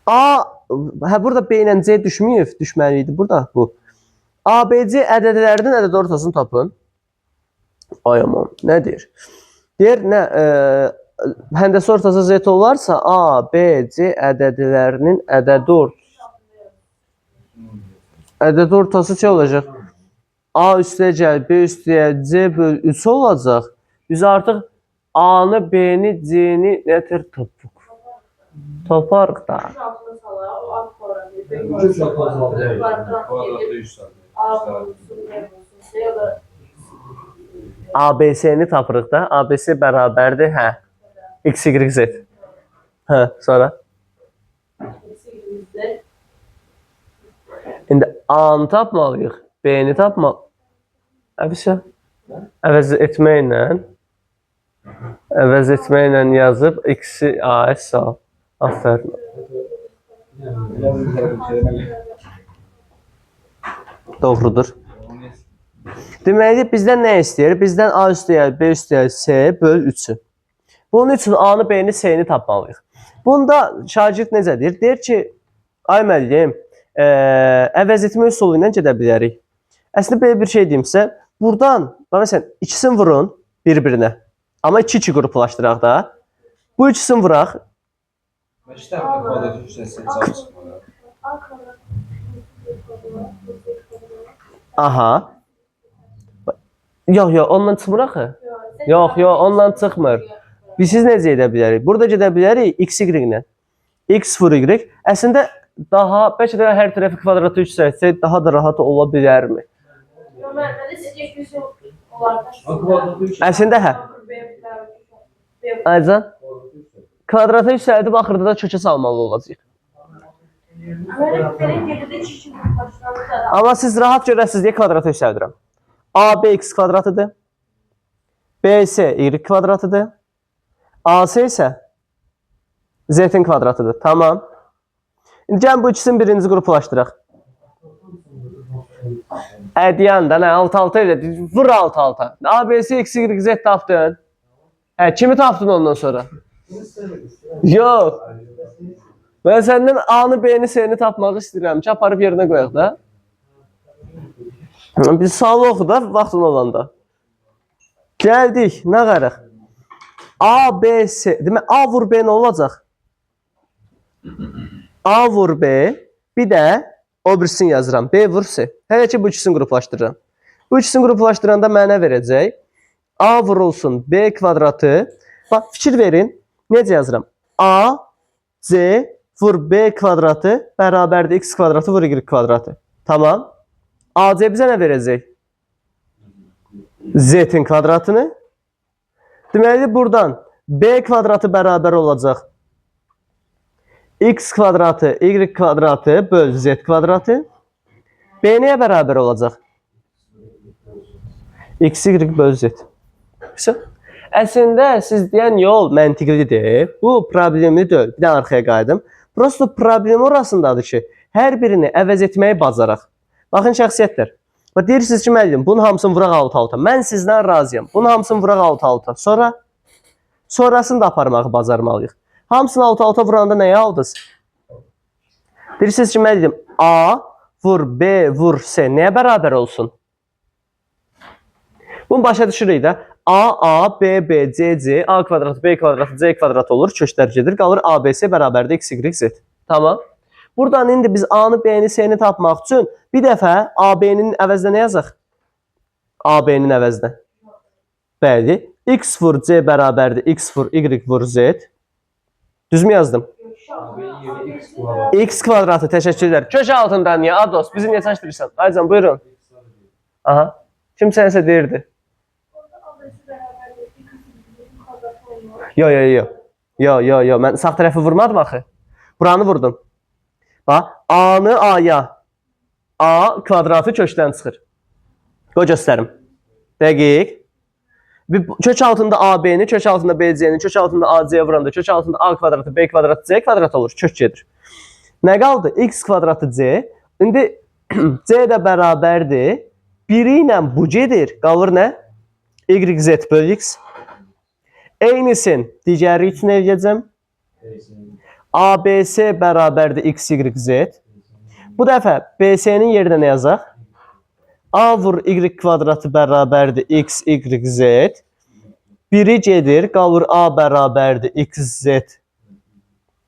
A, hə, burada B ilə C düşməyib, düşməliydi burada bu. ABC ədədlərinin ədəd ortasını tapın. Ay aman, nə deyir? Deyir, nə, həndəsi ortası Z olarsa A, B, C ədədlərinin ədəd ortası şey olacaq. A üstəgəl, B üstəgəl, C böl 3 olacaq. Biz artıq A-nı, B-ni, C-ni nətər tapıq? Taparıq da. A bulunsun, B bulunsun. Ya da ABC-ni tapırıq da. ABC bərabərdir, hə. X, Y, Z. Hə, sonra. eksi İndi A-nı tapmalıyıq, B-ni tapmalıyıq. Əvəzə. Əvəz etməklə yazıb X-i A-ya sal. Aferin. Doğrudur. Deməli, bizdən nə istəyir? Bizdən A üstəgəl, B üstəgəl, C böl 3-ü. Bunun üçün A-nı, B-ni, C-ni tapmalıyıq. Bunda şagird necə deyir? Deyir ki, ay müəllim, əvəz etmə üsulu ilə gedə bilərik. Əslində belə bir şey deyim sizə. Buradan, məsələn, ikisini vurun bir-birinə. Amma 2-2 qruplaşdıraq da. Bu ikisini vuraq. Aha. Yox, ondan çıxmır axı. Yox, ondan çıxmır. Biz siz necə edə bilərik? Burada gedə bilərik x, y ilə. X vur y. Əslində daha, bəlkə də hər tərəfi kvadratı 3 sətsək daha da rahat ola bilərmi? Əslində hə. Aycan? Kvadrata yüksəldib axırda da kökə salmalı olacaq. Amma siz rahat görəsiniz deyə kvadrata yüksəldirəm. AB x kvadratıdır. BC y kvadratıdır. AC isə z'in kvadratıdır. Tamam. İndi gəlin bu ikisini birinci qruplaşdıraq. Ədiyan da nə? Alt-alta elə. Vur alt-alta. ABC x, y, z tapdın. Kimi tapdın ondan sonra? Yox. Mən səndən A-nı, B-ni, C-ni tapmaq istəyirəm ki, aparıb yerinə qoyaq da. Biz sualı oxu da, vaxtın olanda. Gəldik, nə qaraq? A, B, C. Demək, A vur B nə olacaq? A vur B, bir də o birisini yazıram. B vur C. Hələ ki, bu ikisini qruplaşdırıram. Bu ikisini qruplaşdıranda mənə verəcək. A vurulsun B kvadratı. Bax, fikir verin. Necə yazıram? A, C vur B kvadratı bərabərdir x kvadratı vur y kvadratı. Tamam. AC bizə nə verəcək? Z'in kvadratını. Deməli, buradan B kvadratı bərabər olacaq. X kvadratı, y kvadratı böl Z kvadratı. B nəyə bərabər olacaq? X, y böl Z. Əslində, siz deyən yol məntiqlidir. Bu problemli deyil. Bir də arxaya qayıdım. Prosto problem orasındadır ki, hər birini əvəz etməyi bacaraq. Baxın, şəxsiyyətlər. Deyirsiniz ki, müəllim, bunun hamısını vuraq alt-alta. Mən sizdən razıyam. Bunun hamısını vuraq alt-alta. Sonrasını da aparmağı bacarmalıyıq. Hamısını alt-alta vuranda nəyə aldınız? Deyirsiniz ki, müəllim, A vur B vur C nəyə bərabər olsun? Bunu başa düşürük də. A, B, B, C, A kvadratı, B kvadratı, C kvadratı olur. Köşklər gedir. Qalır ABC bərabərdir X, Y, Z. Tamam. Buradan indi biz A-nı, B-ni, C-ni tapmaq üçün bir dəfə AB-nin əvəzinə nə yazaq? AB-nin əvəzinə. Bəli. X vur C bərabərdir X vur Y vur Z. Düzmü yazdım? X kvadratı, təşəkkürlər. Köşə altından niyə? Ados, bizi niyə çaşdırırsan? Aycan, buyurun. Aha. Kim sənsə deyirdi? Yo. Mən sağ tərəfi vurmadım axı. Buranı vurdum. Bax, A-nı A-ya. A kvadratı kökdən çıxır. Qoy göstərim. Dəqiq. Kök altında AB-ni, kök altında BC-ni, kök altında AC-yə vuranda, kök altında A kvadratı, B kvadratı, C kvadratı olur. Kök gedir. Nə qaldı? X kvadratı C. İndi C də bərabərdir. Biri ilə bu gedir. Qalır nə? Y, Z böl X. Eynisin digəri üçün eləyəcəm. ABC bərabərdir X, Y, Z. Bu dəfə BC-nin yerinə nə yazaq? A vur Y kvadratı bərabərdir X, Y, Z. Biri gedir, qalır A bərabərdir X, Z.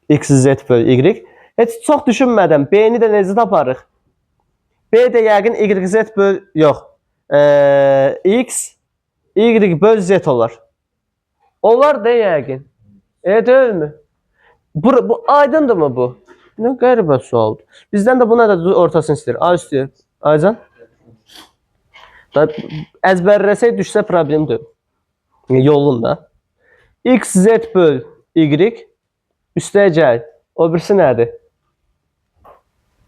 X, Z böl Y. Heç çox düşünmədən B-ni də necə taparıq? B də yəqin Y, Z böl... Yox. X, Y böl Z olar. Onlar da yəqin. Deyilmi? Bu aydındır mı bu? Nə qəribə sualdır. Bizdən də buna da ortasını istəyir. A üstü. Aycan? Da əzbərləsək düşsə problemdir. Yolunda. X, Z böl Y üstəyə gəl. O birisi nədir?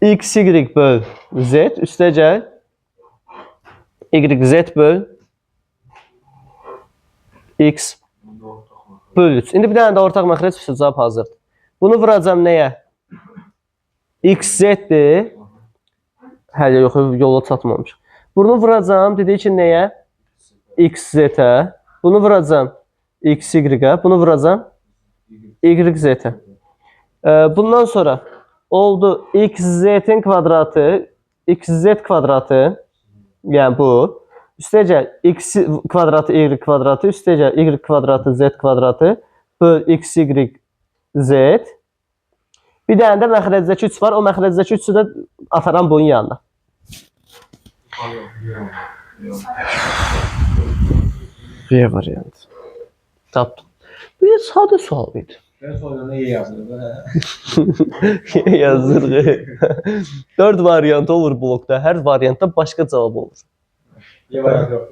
X, Y böl Z üstəyə gəl. Y, Z böl X böl 3. İndi bir dənə də ortaq məxrəc üstə cavab hazırdır. Bunu vuracam nəyə? X, Z-dir. Hələ yox, yola çatmamış. Bunu vuracam, dedik ki, nəyə? X, Z-ə. Bunu vuracam X, Y-ə. Bunu vuracam Y, Z-ə. Bundan sonra oldu X, Z-in kvadratı, X, Z kvadratı, yəni bu. Üstəyə gəl, X kvadratı, Y kvadratı, üstəyə gəl, Y kvadratı, Z kvadratı, böl X, Y, Z. Bir dənə də məxrəcdəki 3 var. O məxrəcdəki 3-ü də ataram bunun yanına. B variant. Tapdım. Bir sadə sual idi. Ben sonra neyi yazdım? Yazır. 4 variant olur blokda. Hər variantda başqa cavab olur. Ne var yok.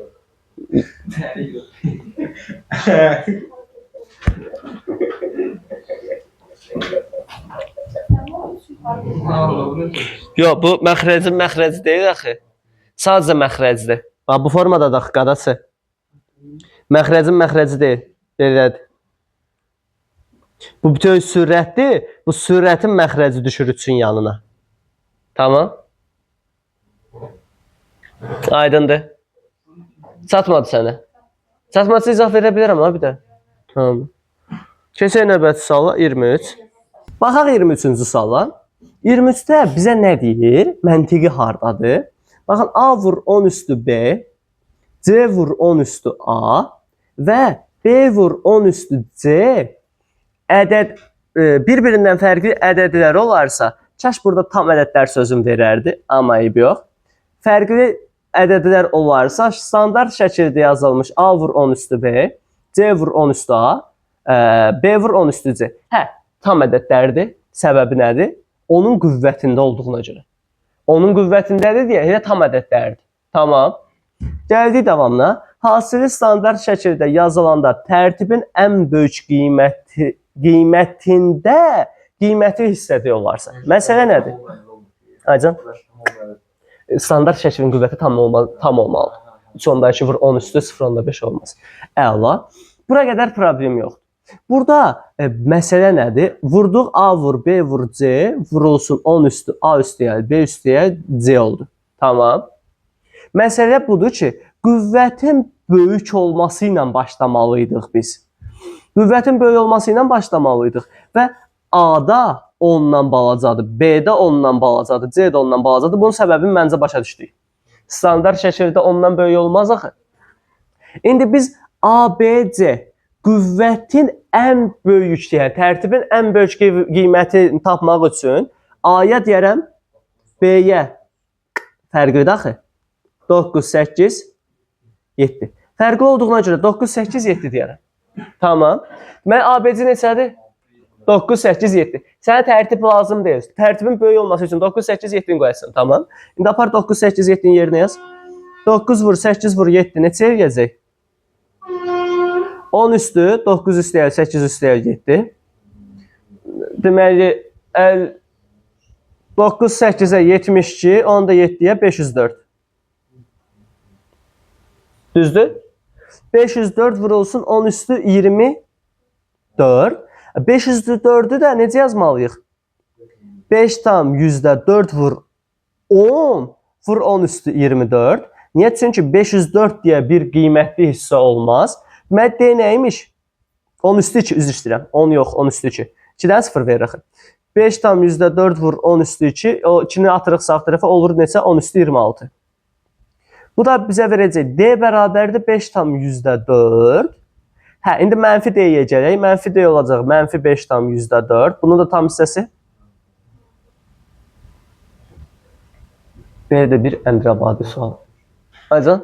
Yox, bu məxrəci deyil axı. Sadəcə məxrəcdir. Bax, bu formada da qadası. Məxrəci deyil. Belədir. Bu bütün sürətdir. Bu sürətin məxrəci düşür 3-ün yanına. Tamam. Aydındır. Çatmadı sənə. Çatmadıysa izah verə bilərəm ha bir də. Tamam. Keçək növbəti suala 23. Baxaq 23-cü suala. 23-də bizə nə deyir? Məntiqi hardadır? Baxın, A vur 10 üstü B, C vur 10 üstü A və B vur 10 üstü C ədəd bir-birindən fərqli ədədlər olarsa, kaş burada tam ədədlər sözüm verərdi, amma eyb yox. Fərqli ədədlər olarsa, standart şəkildə yazılmış A vur 10 üstü B, C vur 10 üstü A, B vur 10 üstü C. Hə, tam ədədlərdir. Səbəbi nədir? Onun qüvvətində olduğuna görə. Onun qüvvətindədir deyə elə tam ədədlərdir. Tamam. Gəldik davamına. Hasili standart şəkildə yazılanda tərtibin ən böyük qiymətində qiyməti hissədə olarsa. Məsələ nədir? Aycan? Standart şəklin qüvvəti tam olmalı. 3.2 vur 10 üstü 0.5 olmaz. Əla. Bura qədər problem yoxdur. Burada məsələ nədir? Vurduq A vur B vur C vurulsun 10 üstü A üstəyə B üstəyə C oldu. Tamam. Məsələ budur ki, qüvvətin böyük olması ilə başlamalıydıq biz. Qüvvətin böyük olması ilə başlamalıydıq və A-da 10-dan balacadır, B-də 10-dan balacadır, C-də 10-dan balacadır. Bunun səbəbini məncə başa düşdük. Standart şəkildə 10-dan böyük olmaz axı. İndi biz A, B, C qüvvətin ən böyük, yəni tərtibin ən böyük qiymətini tapmaq üçün A-ya deyərəm, B-yə fərqlidir axı. 9, 8, 7. Fərqli olduğuna görə 9, 8, 7 deyərəm. Tamam. Deməli, ABC neçədir? 9, 8, 7. Sənə tərtib lazım deyil. Tərtibin böyük olması üçün 9, 8, 7-ni qoyasan. Tamam. İndi apar 9, 8, 7-ni yerinə yaz. 9 vur, 8 vur, 7 neçə eləyəcək? 10 üstü, 9 üstəyə, 8 üstəyə 7. Deməli, 9, 8-ə 72, 10 da 7-yə 504. Düzdür? 504 vurulsun 10 üstü 24. 504'ü də necə yazmalıyıq? 5 tam %4 vur 10 vur 10 üstü 24. Niyə? Çünki 504 deyə bir qiymətli hissə olmaz. Deməli, D nəymiş? 10 üstü 2, üzr istəyirəm. 10 yox, 10 üstü 2. 2-dən 0 verir axı. 5 tam %4 vur 10 üstü 2. O 2-ni atırıq sağ tərəfə, olur neçə? 10 üstü 26. Bu da bizə verəcək. D bərabərdir 5 tam %4. Hə, indi mənfi D-yə gələk. Mənfi D olacaq. Mənfi 5 tam %4. Bunun da tam hissəsi. Belə də bir əmrəbadi sual. Aycan?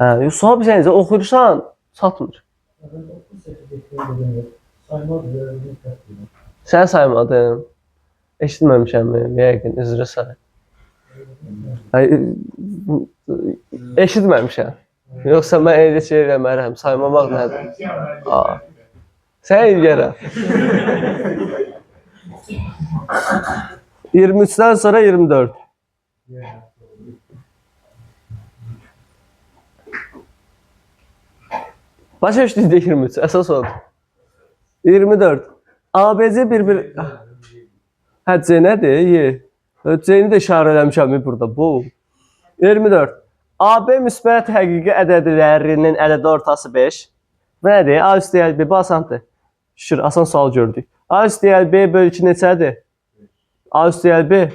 Hə, sual bir sənəcə oxuyursan, çatmır. Sən saymadın. Eşitməmişəm, yəqin, üzrə say. Eşitməmişəm. Yoxsa mən elə şey eləmərəm, saymamaq nədir? Aa. Sən ilgərə. 23-dən sonra 24. Başa düşdükdə 23, əsas odur. 24. ABC bir-bir... Hə, C nədir? Y. C-ni də işarə eləmişəm burada, bu. 24. AB müsbət həqiqi ədədlərinin ədədi ortası 5. Bu nədir? A üstəgəl B, bu asandır. Şükür, asan sual gördük. A üstəgəl B bölü 2 neçədir? A üstəgəl B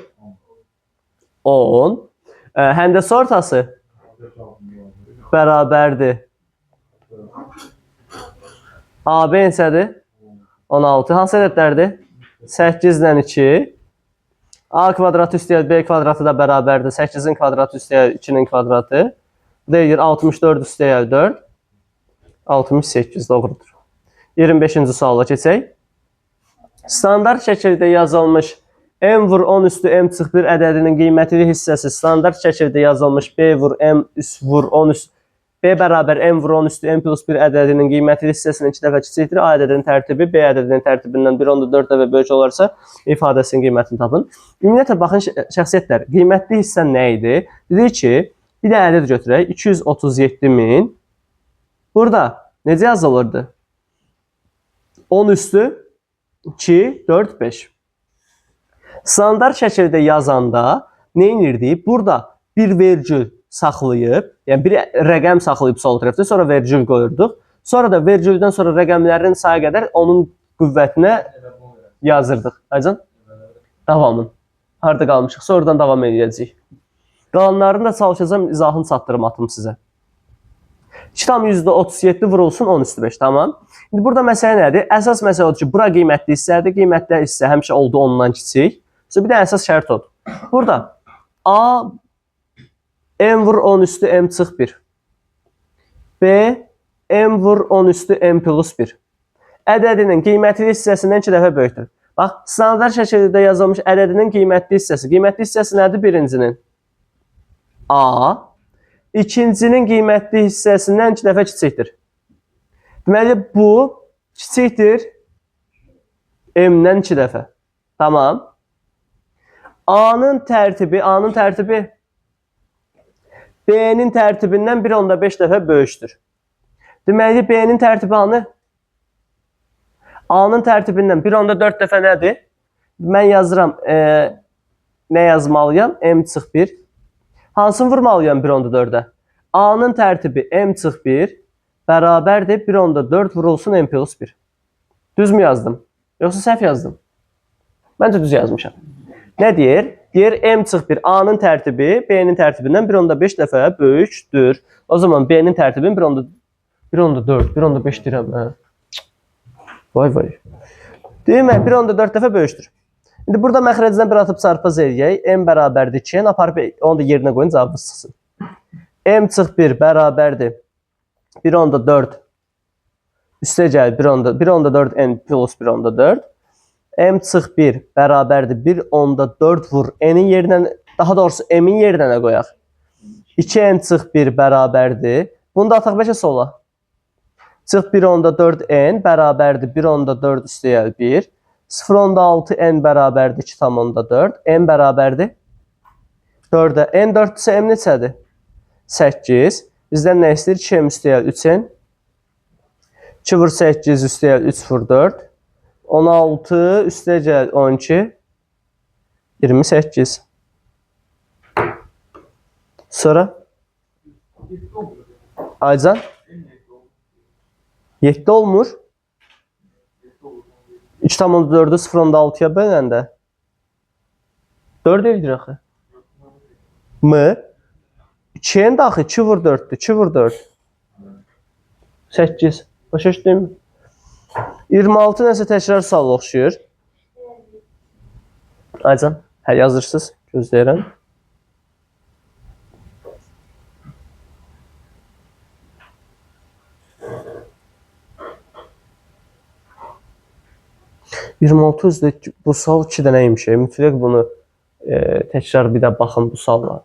10. Həndəsi ortası bərabərdir. AB neçədir? 16. Hansı ədədlərdir? 8 ilə 2. A kvadratı üstəgəl B kvadratı da bərabərdir. 8-in kvadratı üstəgəl 2-nin kvadratı. Deyir 64 üstəgəl 4. 68 doğrudur. 25-ci suala keçək. Standart şəkildə yazılmış M vur 10 üstü M çıx 1 ədədinin qiymətli hissəsi standart şəkildə yazılmış B vur M üst vur 10 üst B bərabər M vur 10 üstü M plus 1 ədədinin qiymətli hissəsini 2 dəfə kiçikdir. A ədədinin tərtibi B ədədinin tərtibindən 1/4 dəfə böyük olarsa ifadəsinin qiymətini tapın. Ümumiyyətlə baxın şəxsiyyətlər. Qiymətli hissə nə idi? Dedik ki, bir də ədəd götürək. 237.000. Burada necə yazılırdı? 10 üstü 2, 4, 5. Standart şəkildə yazanda nə edirdik? Burada bir vergül saxlayıb, yəni bir rəqəm saxlayıb sol tərəfdə, sonra vergül qoyurduq. Sonra da vergüldən sonra rəqəmlərin sayı qədər onun qüvvətinə yazırdıq. Aycan? Davamın. Harada qalmışıq? Sonradan davam edəcəyik. Qalanlarını da çalışacağım, izahını çatdırım atım sizə. 2,37 vurulsun 10 üstü 5, tamam. İndi burada məsələ nədir? Əsas məsələ odur ki, bura qiymətli hissədir. Qiymətli hissə həmişə oldu 10-dan kiçik. Bir də əsas şərt odur. Burada A M vur 10 üstü M çıx 1. B M vur 10 üstü M plus 1. Ədədinin qiymətli hissəsindən 2 dəfə böyükdür. Bax, standart şəkildə yazılmış ədədinin qiymətli hissəsi. Qiymətli hissəsi nədir birincinin? A. İkincinin qiymətli hissəsindən 2 dəfə kiçikdir. Deməli, bu kiçikdir M-dən 2 dəfə. Tamam. A-nın tərtibi B-nin tərtibindən 1/5 dəfə böyükdür. Deməli, B-nin tərtibi hanı? A-nın tərtibindən 1/4 dəfə nədir? Mən yazıram, nə yazmalıyam? M çıx 1. Hansını vurmalıyam 1/4-ə? A-nın tərtibi M çıx 1 bərabərdir 1/4 vurulsun M plus 1. Düz mü yazdım? Yoxsa səhv yazdım? Məncə düz yazmışam. Nə deyir? Deyir M çıx 1 A-nın tərtibi B-nin tərtibindən 1/5 dəfə böyükdür. O zaman B-nin tərtibin 1/4, 1/5 deyirəm. Hə. Vay vay. Deyim mən 1/4 dəfə böyükdür. İndi burada məxrəcdən bir atıb çarpaz eləyək. M bərabərdir 2, aparıb onu da yerinə qoyun, cavabınız çıxsın. M çıx 1 bərabərdir 1/4 üstə gəl 1/4 N plus 1/4. M çıx 1 bərabərdir 1/4 vur N'in yerinə, daha doğrusu M'in yerinə nə qoyaq? 2N çıx 1 bərabərdir. Bunu da ataq 5-ə sola. Çıx 1/4 N bərabərdir 1/4 üstə gəl 1. 0,6 N bərabərdir 2,4. N bərabərdir 4-ə. N 4-dürsə M neçədir? 8. Bizdən nə istəyir? 2M üstə gəl 3N. 2 vur 8 üstə gəl 3 vur 4. 16 üstə gəl 12. 28. Sonra? Aycan? 7 olmur. 2,4'ü 0,6'ya böləndə 4 edir axı. M 2'nin də axı 2 vur 4'dür. 2 vur 4. 8. Başa düşdün? 26 nəsə təkrar sual oxşuyur. Aycan, hə yazırsınız. Gözləyirəm. Bu sual 2 dənəymiş. Mütləq bunu təkrar bir də baxın bu sualla.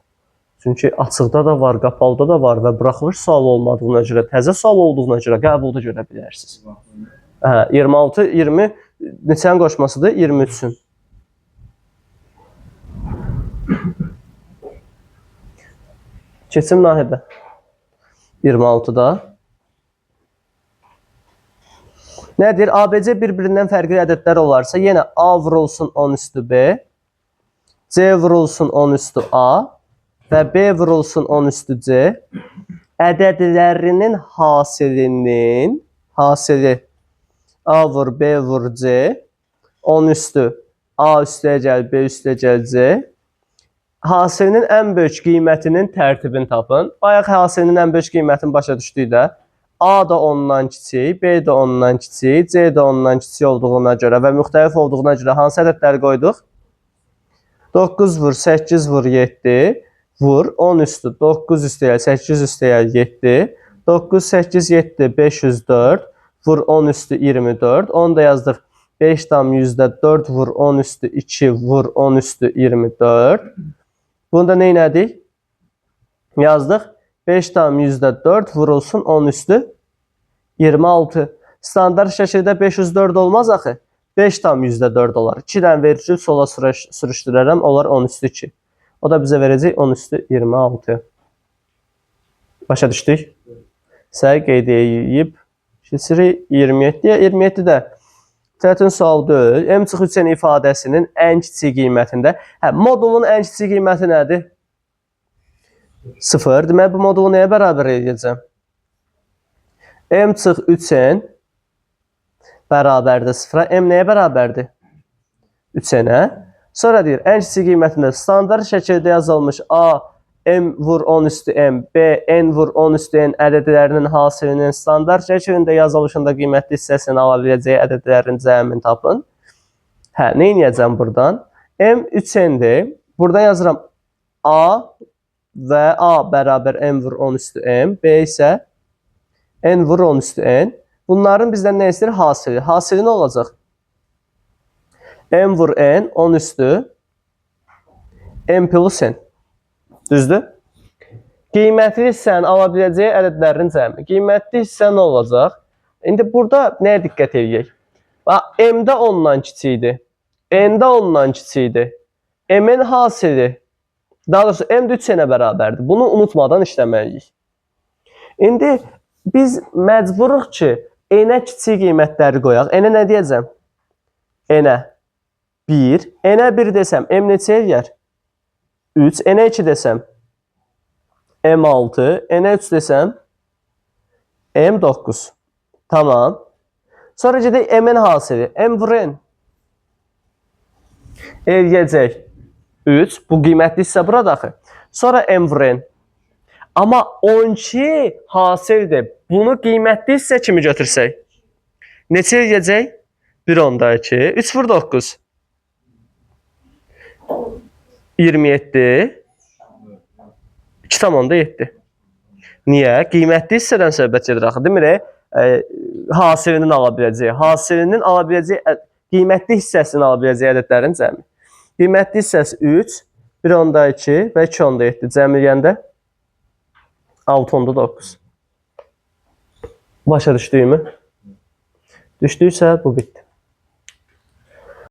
Çünki açıqda da var, qapalıda da var və buraxılış sual olmadığına görə, təzə sual olduğuna görə qəbulda görə bilərsiniz. Hə, 26, 20 neçənin qoşmasıdır? 23-ün. Keçim Nahibə. 26-da. Nədir? ABC bir-birindən fərqli ədədlər olarsa, yenə A vurulsun 10 üstü B, C vurulsun 10 üstü A və B vurulsun 10 üstü C. Ədədlərinin hasilinin, hasili A vur, B vur, C, 10 üstü A üstəyə gəl, B üstəyə gəl, C. Hasilinin ən böyük qiymətinin tərtibini tapın. Bayaq hasilinin ən böyük qiymətini başa düşdükdə A da 10-dan kiçik, B də 10-dan kiçik, C də 10-dan kiçik olduğuna görə və müxtəlif olduğuna görə hansı ədədləri qoyduq? 9 vur, 8 vur, 7 vur, 10 üstü, 9 üstəyə, 8 üstəyə 7, 9, 8, 7, 504, vur 10 üstü 24, 10 da yazdıq. 5 tam %4 vur 10 üstü 2 vur 10 üstü 24. Bunu da nə elədik? Yazdıq. 5 tam %4 vurulsun 10 üstü 26. Standart şəkildə 504 olmaz axı. 5 tam %4 olar. 2-dən verici sola sürüşdürərəm. Olar 10 üstü 2. O da bizə verəcək 10 üstü 26. Başa düşdük? Səhə qeyd edib. Keçirik 27-yə. 27-də çətin sual deyil. M-3N ifadəsinin ən kiçik qiymətində. Modulun ən kiçik qiyməti nədir? 0. Demək, bu modulu nəyə bərabər edəcəm? M-3N bərabərdir 0-a. M nəyə bərabərdir? 3N-ə. Sonra deyir, ən kiçik qiymətində standart şəkildə yazılmış A, M vur 10 üstü M, B, N vur 10 üstü N ədədlərinin hasilinin standart şəkildə yazılışında qiymətli hissəsini ala biləcəyi ədədlərin cəmini tapın. Hə, nə edəcəm buradan? M 3N-dir. Buradan yazıram A və A bərabər M vur 10 üstü M, B isə N vur 10 üstü N. Bunların bizdən nə istəyir? Hasili. Hasili nə olacaq? M vur N 10 üstü M plus N. Düzdür? Qiymətli hissənin ala biləcəyi ədədlərin cəmi. Qiymətli hissə nə olacaq? İndi burada nəyə diqqət edək? M-də 10-dan kiçikdir. N-də 10-dan kiçikdir. M-in hasili, daha doğrusu M-də 3N-ə bərabərdir. Bunu unutmadan işləməliyik. İndi biz məcburuq ki, N-ə kiçik qiymətləri qoyaq. N-ə nə deyəcəm? N-ə 1. N-ə 1 desəm, M neçə eləyər? 3. N-ə 2 desəm, M6. N-ə 3 desəm, M9. Tamam. Sonra gedək M-in hasili. M vur N. Eləyəcək 3. Bu qiymətli hissə burada axı. Sonra M vur N. Amma 12 hasildir. Bunu qiymətli hissə kimi götürsək. Neçə eləyəcək? 1 onda 2. 3 vur 9. 27. 2 tam onda 7. Niyə? Qiymətli hissədən söhbət gedir axı. Demir, hasilinin ala biləcəyi. Hasilinin ala biləcəyi, qiymətli hissəsinin ala biləcəyi ədədlərin cəmi. Qiymətli hissəsi 3, 1 onda 2 və 2 onda 7. Cəmi eləyəndə 6 onda 9. Başa düşdüyümü? Düşdüysə bu bitdi.